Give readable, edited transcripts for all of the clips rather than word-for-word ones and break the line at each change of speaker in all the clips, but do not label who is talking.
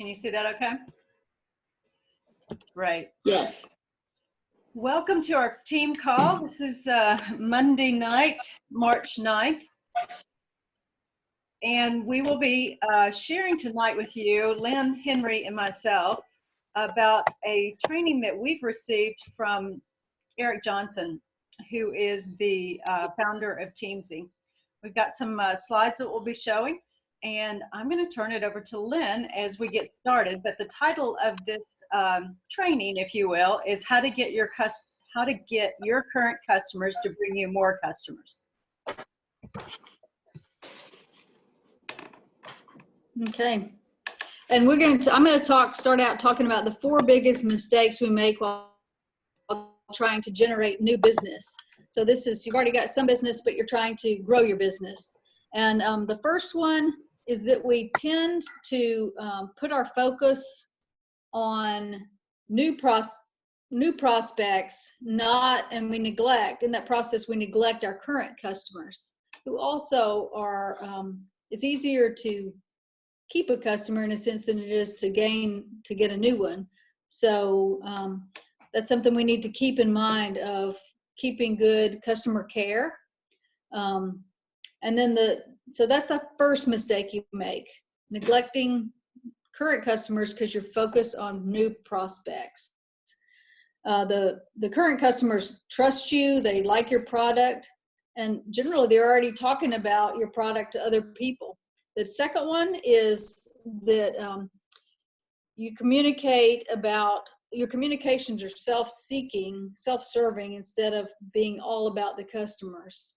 Can you see that okay? Right.
Yes.
Welcome to our team call. This is Monday night, March 9th. And we will be sharing tonight with you, Lynn, Henry, and myself, about a training that we've received from Eric Johnson, who is the founder of Teamzy. We've got some slides that we'll be showing, and I'm going to turn it over to Lynn as we get started. But the title of this training, if you will, is how to get your current customers to bring you more customers.
Okay. And I'm going to start out talking about the 4 biggest mistakes we make while trying to generate new business. So this is, you've already got some business, but you're trying to grow your business. And the first one is that we tend to put our focus on new prospects, and we neglect, in that process, we neglect our current customers who also are, it's easier to keep a customer in a sense than it is to get a new one. So that's something we need to keep in mind of keeping good customer care. And then so that's the first mistake you make, neglecting current customers because you're focused on new prospects. The current customers trust you, they like your product, and generally they're already talking about your product to other people. The second one is that you communicate about, your communications are self-seeking, self-serving, instead of being all about the customers.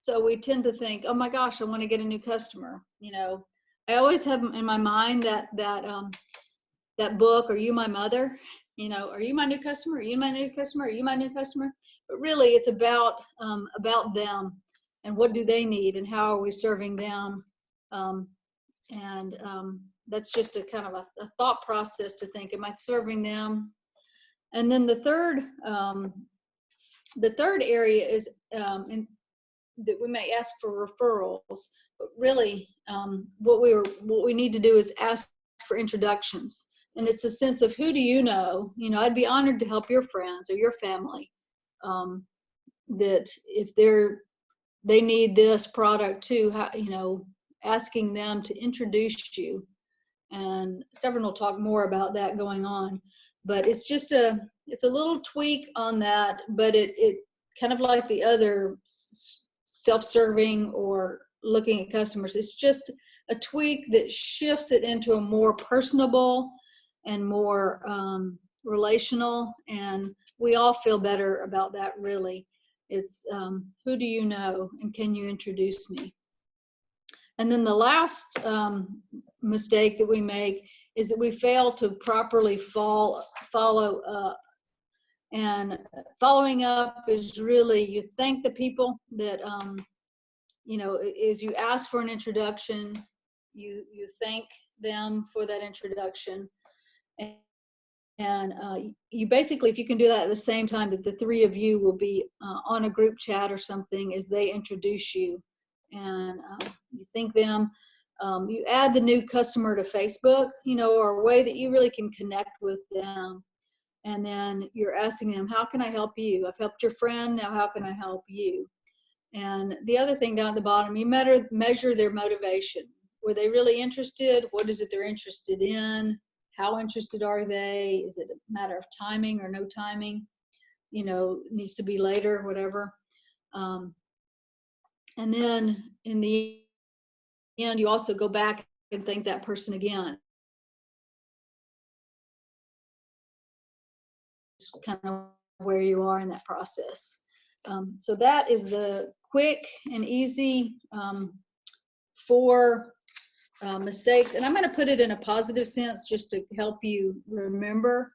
So we tend to think, oh my gosh, I want to get a new customer. You know, I always have in my mind that book, Are You My Mother? You know, are you my new customer? Are you my new customer? Are you my new customer? But really it's about them and what do they need and how are we serving them. That's just a kind of a thought process to think, am I serving them? And then the third area is that we may ask for referrals, but really what we need to do is ask for introductions. And it's a sense of, who do you know? You know, I'd be honored to help your friends or your family, that if they need this product too, you know, asking them to introduce you. And Severin will talk more about that going on, but it's just it's a little tweak on that, but it kind of like the other self-serving or looking at customers, it's just a tweak that shifts it into a more personable and more relational, and we all feel better about that. Really, it's who do you know and can you introduce me? And then the last mistake that we make is that we fail to properly follow up. And following up is really, you thank the people that, you know, is you ask for an introduction, you thank them for that introduction. And you basically, if you can do that at the same time that the 3 of you will be on a group chat or something as they introduce you, and you thank them. You add the new customer to Facebook, you know, or a way that you really can connect with them. And then you're asking them, how can I help you? I've helped your friend, now how can I help you? And the other thing down at the bottom, you measure their motivation. Were they really interested? What is it they're interested in? How interested are they? Is it a matter of timing or no timing? You know, it needs to be later, whatever. And then in the end, you also go back and thank that person again. It's kind of where you are in that process. So that is the quick and easy 4 mistakes. And I'm going to put it in a positive sense just to help you remember.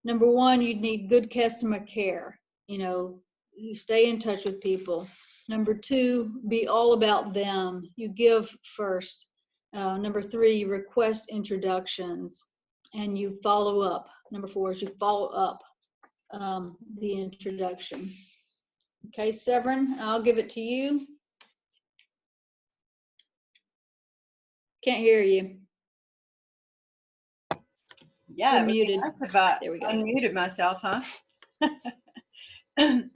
Number 1, you need good customer care. You know, you stay in touch with people. Number 2, be all about them. You give first. Number 3, you request introductions and you follow up. Number 4 is you follow up the introduction. Okay, Severin, I'll give it to you. Can't hear you.
Yeah,
You're
it would be
muted.
nice if I
There we go.
unmuted myself, huh?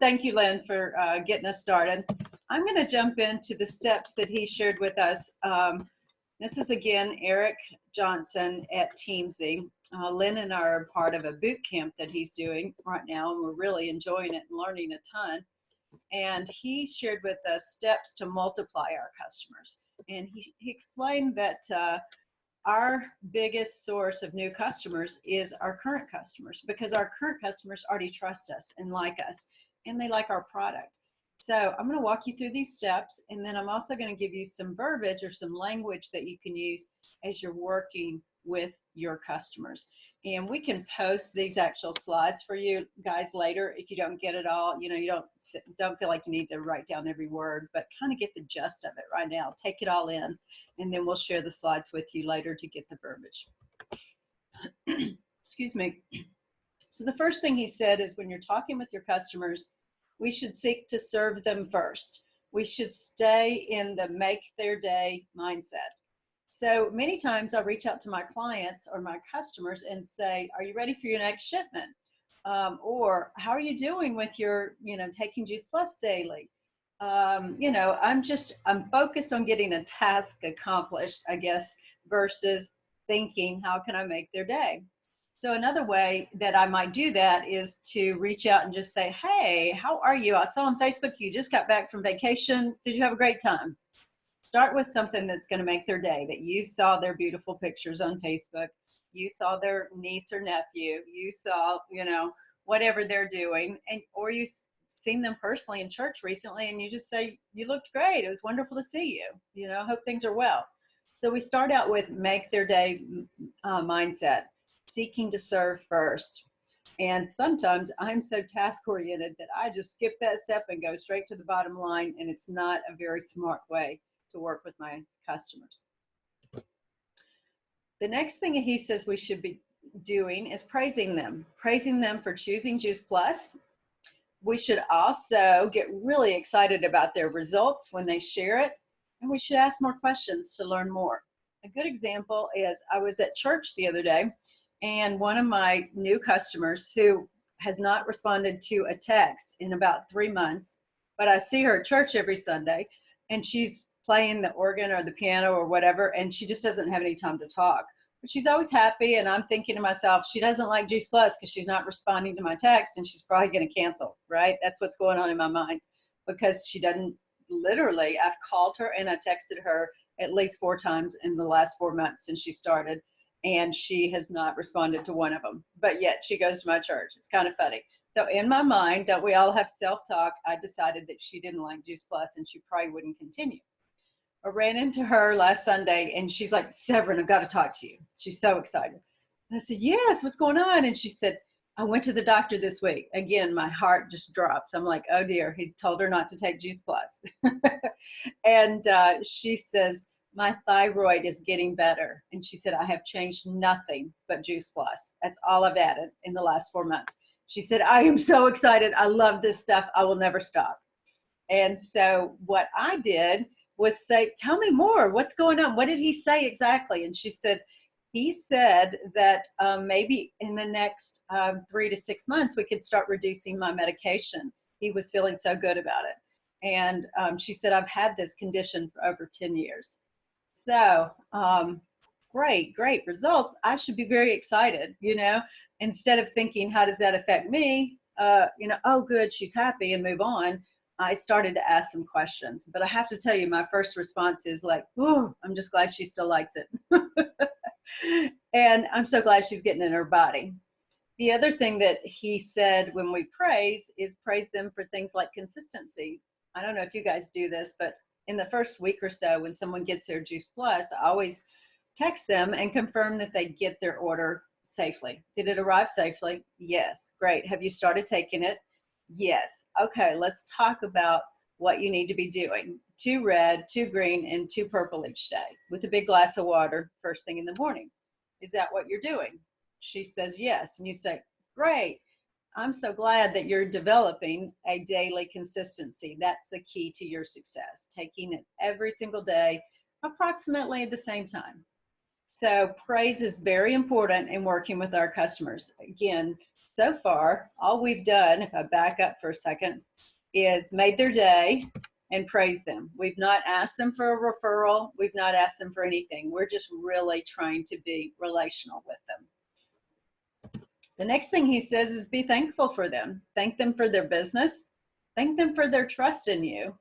Thank you, Lynn, for getting us started. I'm going to jump into the steps that he shared with us. This is, again, Eric Johnson at Teamsy. Lynn and I are part of a boot camp that he's doing right now, and we're really enjoying it and learning a ton. And he shared with us steps to multiply our customers. And he explained that our biggest source of new customers is our current customers, because our current customers already trust us and like us, and they like our product. So I'm going to walk you through these steps, and then I'm also going to give you some verbiage or some language that you can use as you're working with your customers. And we can post these actual slides for you guys later if you don't get it all. You know, you don't feel like you need to write down every word, but kind of get the gist of it right now. Take it all in, and then we'll share the slides with you later to get the verbiage. Excuse me. So the first thing he said is, when you're talking with your customers, we should seek to serve them first. We should stay in the make their day mindset. So many times I'll reach out to my clients or my customers and say, are you ready for your next shipment? Or how are you doing with your, taking Juice Plus daily? I'm focused on getting a task accomplished, I guess, versus thinking, how can I make their day? So another way that I might do that is to reach out and just say, hey, how are you? I saw on Facebook you just got back from vacation. Did you have a great time? Start with something that's going to make their day, that you saw their beautiful pictures on Facebook. You saw their niece or nephew. You saw, whatever they're doing. Or you've seen them personally in church recently, and you just say, you looked great. It was wonderful to see you. Hope things are well. So we start out with make their day mindset, seeking to serve first. And sometimes I'm so task oriented that I just skip that step and go straight to the bottom line, and it's not a very smart way to work with my customers. The next thing he says we should be doing is praising them for choosing Juice Plus. We should also get really excited about their results when they share it, and we should ask more questions to learn more. A good example is, I was at church the other day, and one of my new customers, who has not responded to a text in about 3 months, but I see her at church every Sunday, and she's playing the organ or the piano or whatever, and she just doesn't have any time to talk. But she's always happy, and I'm thinking to myself, she doesn't like Juice Plus because she's not responding to my text, and she's probably going to cancel, right? That's what's going on in my mind, because she doesn't, literally, I've called her and I texted her at least 4 times in the last 4 months since she started, and she has not responded to one of them, but yet she goes to my church. It's kind of funny. So in my mind, don't we all have self-talk? I decided that she didn't like Juice Plus and she probably wouldn't continue. I ran into her last Sunday, and she's like, Severin, I've got to talk to you. She's so excited. And I said, yes, what's going on? And she said, I went to the doctor this week. Again, my heart just drops. I'm like, oh dear, he told her not to take Juice Plus. And she says, my thyroid is getting better. And she said, I have changed nothing but Juice Plus. That's all I've added in the last 4 months. She said, I am so excited. I love this stuff. I will never stop. And so what I did was say, tell me more. What's going on? What did he say exactly? And she said, he said that maybe in the next 3 to 6 months, we could start reducing my medication. He was feeling so good about it. And she said, I've had this condition for over 10 years. So great results. I should be very excited, instead of thinking, how does that affect me? Oh, good, she's happy, and move on. I started to ask some questions, but I have to tell you, my first response is like, oh, I'm just glad she still likes it. And I'm so glad she's getting in her body. The other thing that he said when we praise is praise them for things like consistency. I don't know if you guys do this, but in the first week or so, when someone gets their Juice Plus, I always text them and confirm that they get their order safely. Did it arrive safely? Yes. Great. Have you started taking it? Yes. Okay, let's talk about what you need to be doing. 2 red, 2 green, and 2 purple each day with a big glass of water first thing in the morning. Is that what you're doing? She says yes. And you say, great. I'm so glad that you're developing a daily consistency. That's the key to your success, taking it every single day, approximately at the same time. So praise is very important in working with our customers. Again, so far, all we've done, if I back up for a second, is made their day and praised them. We've not asked them for a referral. We've not asked them for anything. We're just really trying to be relational with them. The next thing he says is be thankful for them. Thank them for their business. Thank them for their trust in you.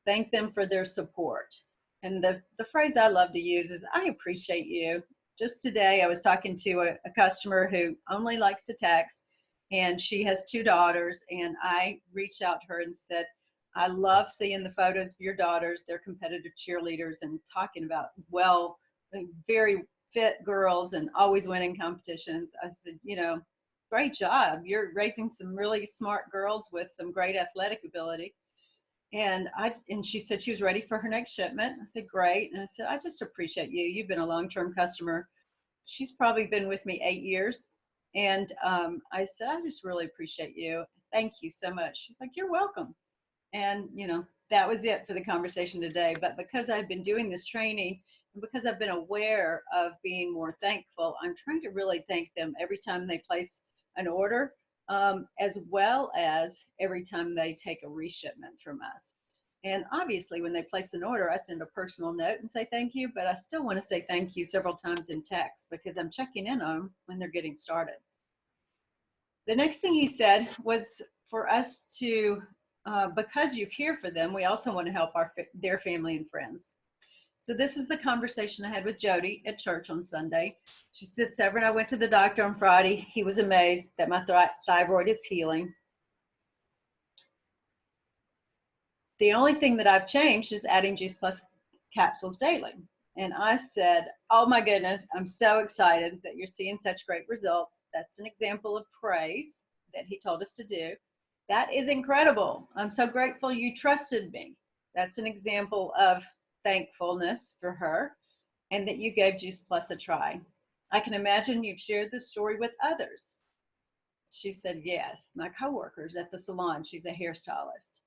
Thank them for their support. And the phrase I love to use is, I appreciate you. Just today, I was talking to a customer who only likes to text, and she has 2 daughters. And I reached out to her and said, I love seeing the photos of your daughters. They're competitive cheerleaders and talking about, well, very fit girls and always winning competitions. I said, you know, great job. You're raising some really smart girls with some great athletic ability. And she said she was ready for her next shipment. I said, great. And I said, I just appreciate you. You've been a long-term customer. She's probably been with me 8 years. And I said, I just really appreciate you. Thank you so much. She's like, you're welcome. And, you know, that was it for the conversation today. But because I've been doing this training and because I've been aware of being more thankful, I'm trying to really thank them every time they place an order, as well as every time they take a reshipment from us. And obviously, when they place an order, I send a personal note and say thank you, but I still want to say thank you several times in text because I'm checking in on them when they're getting started. The next thing he said was for us to, because you care for them, we also want to help their family and friends. So this is the conversation I had with Jody at church on Sunday. She said, Severin, I went to the doctor on Friday. He was amazed that my thyroid is healing. The only thing that I've changed is adding Juice Plus capsules daily. And I said, oh my goodness, I'm so excited that you're seeing such great results. That's an example of praise that he told us to do. That is incredible. I'm so grateful you trusted me. That's an example of thankfulness for her, and that you gave Juice Plus a try. I can imagine you've shared this story with others. She said, yes, my coworkers at the salon. She's a hairstylist.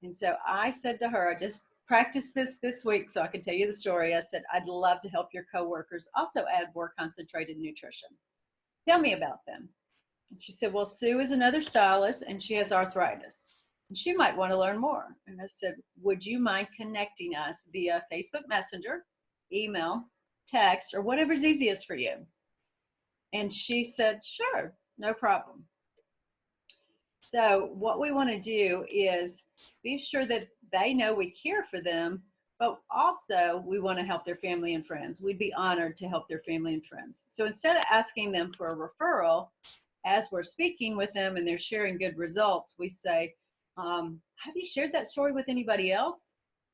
And so I said to her, I just practiced this week so I can tell you the story. I said, I'd love to help your coworkers also add more concentrated nutrition. Tell me about them. And she said, well, Sue is another stylist and she has arthritis. And she might want to learn more. And I said, would you mind connecting us via Facebook Messenger, email, text, or whatever's easiest for you? And she said, sure, no problem. So what we want to do is be sure that they know we care for them, but also we want to help their family and friends. We'd be honored to help their family and friends. So instead of asking them for a referral, as we're speaking with them and they're sharing good results, we say, have you shared that story with anybody else?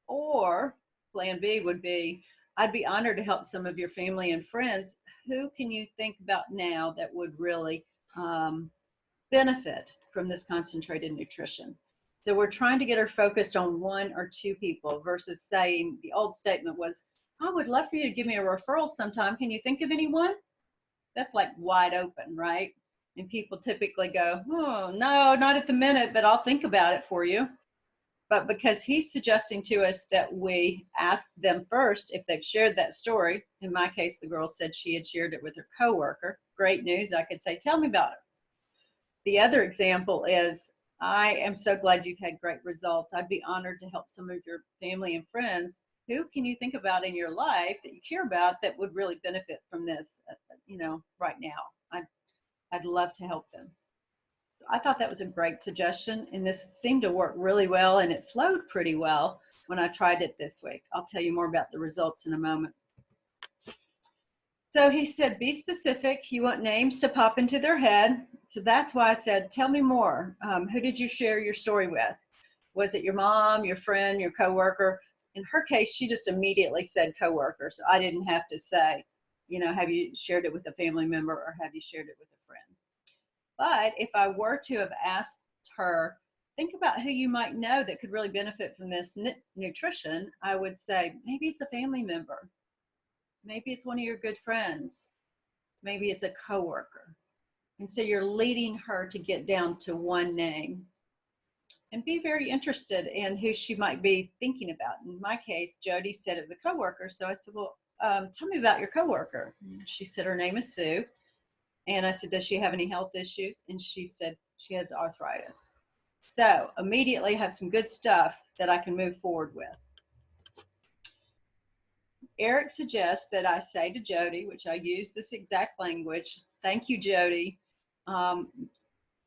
Or plan B would be, I'd be honored to help some of your family and friends. Who can you think about now that would really benefit from this concentrated nutrition? So we're trying to get her focused on 1 or 2 people versus saying, the old statement was, I would love for you to give me a referral sometime. Can you think of anyone? That's like wide open, right? And people typically go, oh, no, not at the minute, but I'll think about it for you. But because he's suggesting to us that we ask them first if they've shared that story. In my case, the girl said she had shared it with her coworker. Great news. I could say, tell me about it. The other example is, I am so glad you've had great results. I'd be honored to help some of your family and friends. Who can you think about in your life that you care about that would really benefit from this, right now? I'd love to help them. So I thought that was a great suggestion, and this seemed to work really well, and it flowed pretty well when I tried it this week. I'll tell you more about the results in a moment. So he said, be specific. You want names to pop into their head. So that's why I said, tell me more. Who did you share your story with? Was it your mom, your friend, your coworker? In her case, she just immediately said coworker. So I didn't have to say, have you shared it with a family member or have you shared it with a friend? But if I were to have asked her, think about who you might know that could really benefit from this nutrition, I would say, maybe it's a family member. Maybe it's one of your good friends. Maybe it's a coworker. And so you're leading her to get down to one name and be very interested in who she might be thinking about. In my case, Jody said it was a coworker. So I said, well, tell me about your coworker. She said her name is Sue. And I said, does she have any health issues? And she said she has arthritis. So immediately have some good stuff that I can move forward with. Eric suggests that I say to Jody, which I use this exact language, thank you, Jody.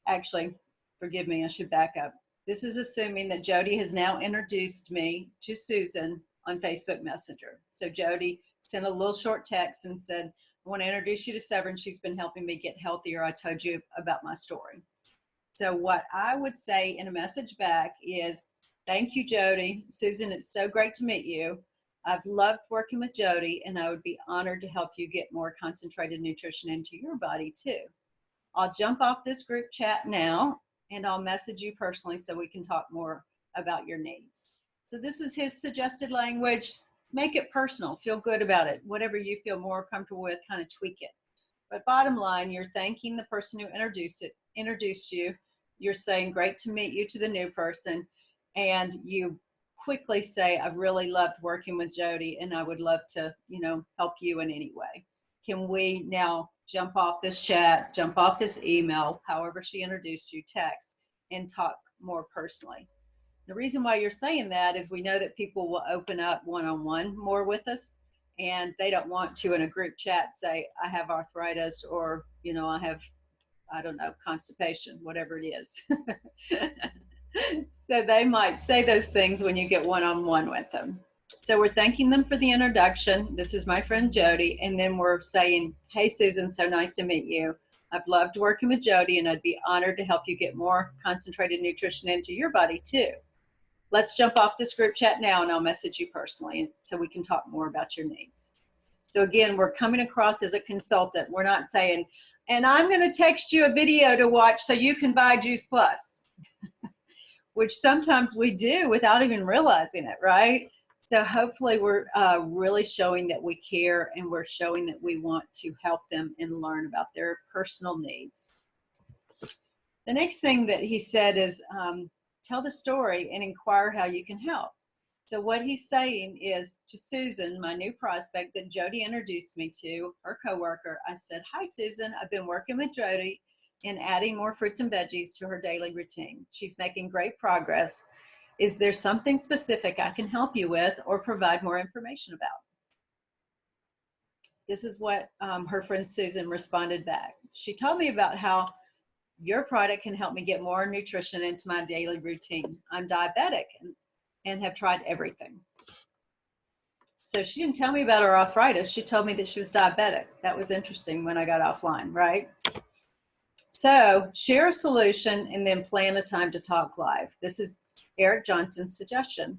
Actually, forgive me, I should back up. This is assuming that Jody has now introduced me to Susan on Facebook Messenger. So Jody sent a little short text and said, I want to introduce you to Severn. She's been helping me get healthier. I told you about my story. So what I would say in a message back is, thank you, Jody. Susan, it's so great to meet you. I've loved working with Jody, and I would be honored to help you get more concentrated nutrition into your body too. I'll jump off this group chat now, and I'll message you personally so we can talk more about your needs. So this is his suggested language. Make it personal. Feel good about it. Whatever you feel more comfortable with, kind of tweak it. But bottom line, you're thanking the person who introduced you. You're saying, great to meet you to the new person. And you quickly say, I've really loved working with Jody, and I would love to, help you in any way. Can we now jump off this chat, jump off this email, however she introduced you, text, and talk more personally? The reason why you're saying that is we know that people will open up one-on-one more with us, and they don't want to, in a group chat, say, I have arthritis, or, I have, I don't know, constipation, whatever it is. So they might say those things when you get one-on-one with them. So we're thanking them for the introduction. This is my friend Jody. And then we're saying, hey, Susan, so nice to meet you. I've loved working with Jody, and I'd be honored to help you get more concentrated nutrition into your body too. Let's jump off this group chat now, and I'll message you personally so we can talk more about your needs. So again, we're coming across as a consultant. We're not saying, and I'm going to text you a video to watch so you can buy Juice Plus, which sometimes we do without even realizing it, right? So hopefully we're really showing that we care, and we're showing that we want to help them and learn about their personal needs. The next thing that he said is tell the story and inquire how you can help. So what he's saying is, to Susan, my new prospect that Jody introduced me to, her coworker, I said, hi, Susan, I've been working with Jody in adding more fruits and veggies to her daily routine. She's making great progress. Is there something specific I can help you with or provide more information about? This is what her friend Susan responded back. She told me about how your product can help me get more nutrition into my daily routine. I'm diabetic and have tried everything. So she didn't tell me about her arthritis. She told me that she was diabetic. That was interesting when I got offline, right? So share a solution and then plan a time to talk live. This is Eric Johnson's suggestion.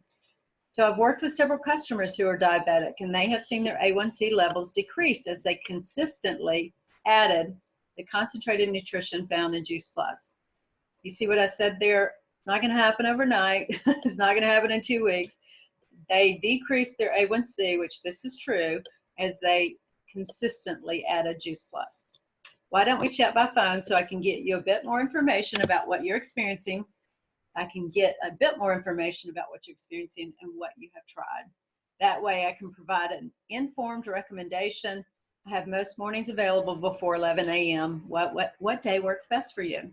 So I've worked with several customers who are diabetic, and they have seen their A1C levels decrease as they consistently added the concentrated nutrition found in Juice Plus. You see what I said there? It's not going to happen overnight. It's not going to happen in 2 weeks. They decreased their A1C, which this is true, as they consistently added Juice Plus. Why don't we chat by phone so I can get you a bit more information about what you're experiencing? I can get a bit more information about what you're experiencing and what you have tried. That way I can provide an informed recommendation. I have most mornings available before 11 a.m. What day works best for you?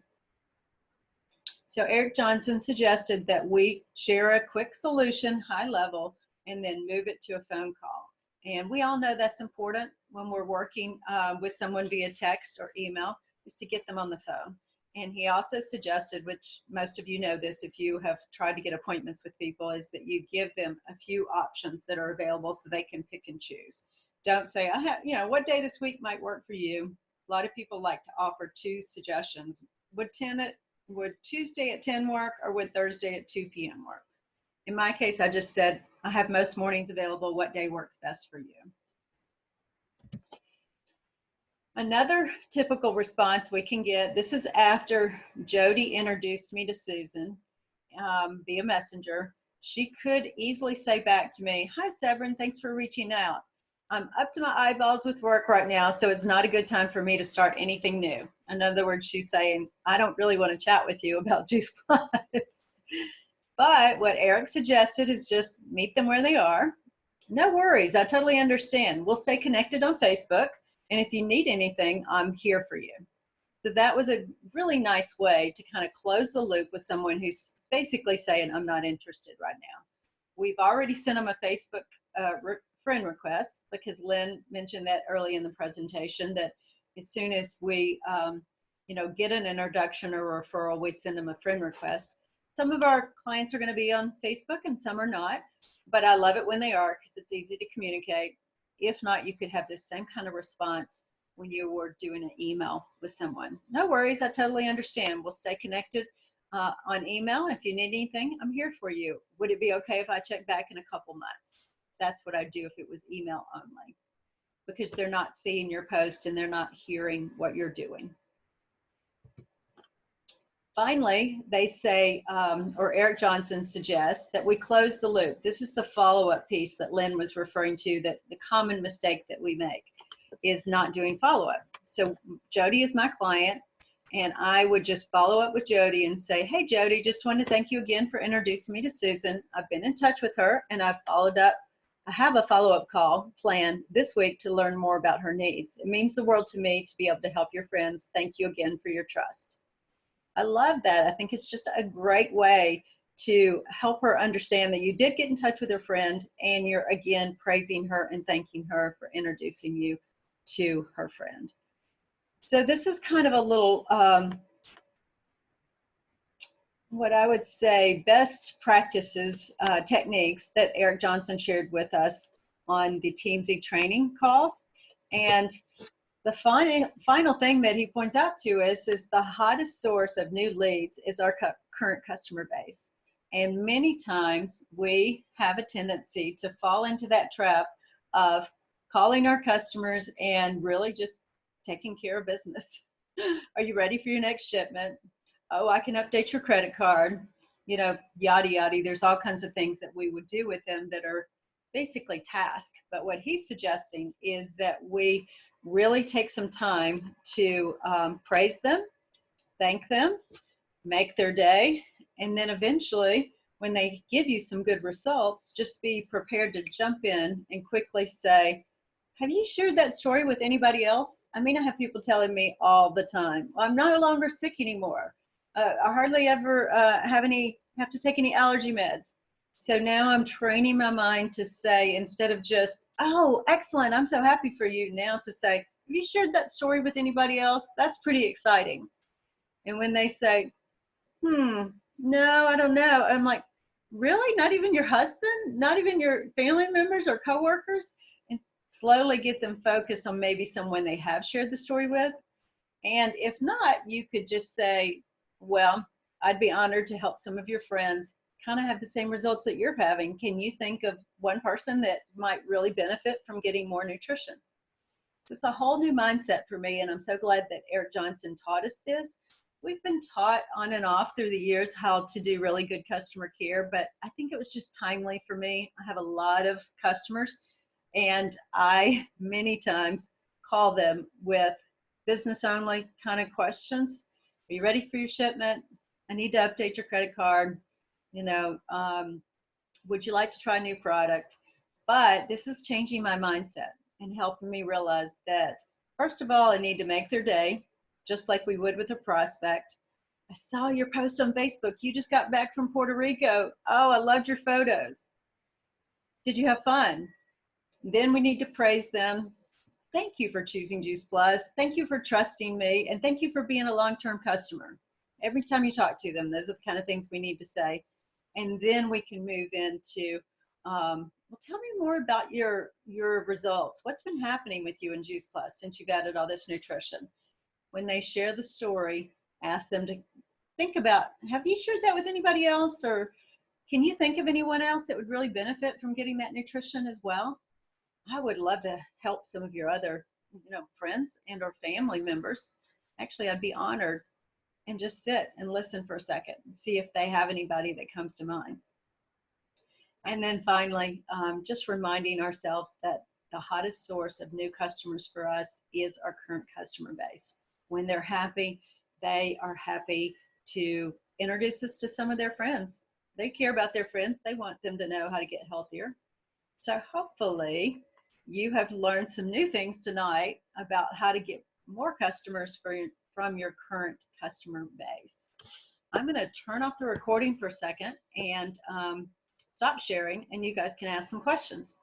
So Eric Johnson suggested that we share a quick solution, high level, and then move it to a phone call. And we all know that's important when we're working with someone via text or email, is to get them on the phone. And he also suggested, which most of you know this if you have tried to get appointments with people, is that you give them a few options that are available so they can pick and choose. Don't say, I have, what day this week might work for you. A lot of people like to offer 2 suggestions. Would Tuesday at 10 work, or would Thursday at 2 p.m. work? In my case, I just said, I have most mornings available. What day works best for you? Another typical response we can get, this is after Jody introduced me to Susan via Messenger. She could easily say back to me, hi, Severn, thanks for reaching out. I'm up to my eyeballs with work right now, so it's not a good time for me to start anything new. In other words, she's saying, I don't really want to chat with you about Juice Plus. But what Eric suggested is just meet them where they are No worries. I totally understand. We'll stay connected on Facebook. And if you need anything, I'm here for you. So that was a really nice way to kind of close the loop with someone who's basically saying, I'm not interested right now. We've already sent them a Facebook friend request because Lynn mentioned that early in the presentation that as soon as we, get an introduction or referral, we send them a friend request. Some of our clients are going to be on Facebook and some are not, but I love it when they are because it's easy to communicate. If not, you could have the same kind of response when you were doing an email with someone. No worries, I totally understand. We'll stay connected on email. If you need anything, I'm here for you. Would it be okay if I check back in a couple months? That's what I'd do if it was email only, because they're not seeing your post and they're not hearing what you're doing. Finally, they say, or Eric Johnson suggests that we close the loop. This is the follow-up piece that Lynn was referring to, that the common mistake that we make is not doing follow-up. So Jody is my client, and I would just follow up with Jody and say, hey, Jody, just want to thank you again for introducing me to Susan. I've been in touch with her, and I've followed up. I have a follow-up call planned this week to learn more about her needs. It means the world to me to be able to help your friends. Thank you again for your trust. I love that. I think it's just a great way to help her understand that you did get in touch with her friend and you're again praising her and thanking her for introducing you to her friend. So this is kind of a little, what I would say, best practices techniques that Eric Johnson shared with us on the TeamZ training calls. And the final thing that he points out to us is the hottest source of new leads is our current customer base. And many times we have a tendency to fall into that trap of calling our customers and really just taking care of business. Are you ready for your next shipment? Oh, I can update your credit card, yada, yada. There's all kinds of things that we would do with them that are basically tasks. But what he's suggesting is that we really take some time to praise them, thank them, make their day, and then eventually when they give you some good results, just be prepared to jump in and quickly say, have you shared that story with anybody else? I mean, I have people telling me all the time, well, I'm no longer sick anymore. I hardly ever have to take any allergy meds. So now I'm training my mind to say, instead of just, oh, excellent, I'm so happy for you, now to say, have you shared that story with anybody else? That's pretty exciting. And when they say, no, I don't know, I'm like, really? Not even your husband? Not even your family members or coworkers? And slowly get them focused on maybe someone they have shared the story with. And if not, you could just say, well, I'd be honored to help some of your friends kind of have the same results that you're having. Can you think of one person that might really benefit from getting more nutrition? So it's a whole new mindset for me, and I'm so glad that Eric Johnson taught us this. We've been taught on and off through the years how to do really good customer care, but I think it was just timely for me. I have a lot of customers, and I many times call them with business only kind of questions. Are you ready for your shipment? I need to update your credit card. Would you like to try a new product? But this is changing my mindset and helping me realize that, first of all, I need to make their day, just like we would with a prospect. I saw your post on Facebook. You just got back from Puerto Rico. Oh, I loved your photos. Did you have fun? Then we need to praise them. Thank you for choosing Juice Plus. Thank you for trusting me. And thank you for being a long-term customer. Every time you talk to them, those are the kind of things we need to say. And then we can move into, well, tell me more about your results. What's been happening with you in Juice Plus since you've added all this nutrition? When they share the story, ask them to think about, have you shared that with anybody else? Or can you think of anyone else that would really benefit from getting that nutrition as well? I would love to help some of your other, friends and or family members. Actually, I'd be honored, and just sit and listen for a second and see if they have anybody that comes to mind. And then finally, just reminding ourselves that the hottest source of new customers for us is our current customer base. When they're happy, they are happy to introduce us to some of their friends. They care about their friends. They want them to know how to get healthier. So hopefully you have learned some new things tonight about how to get more customers from your current customer base. I'm going to turn off the recording for a second and stop sharing, and you guys can ask some questions.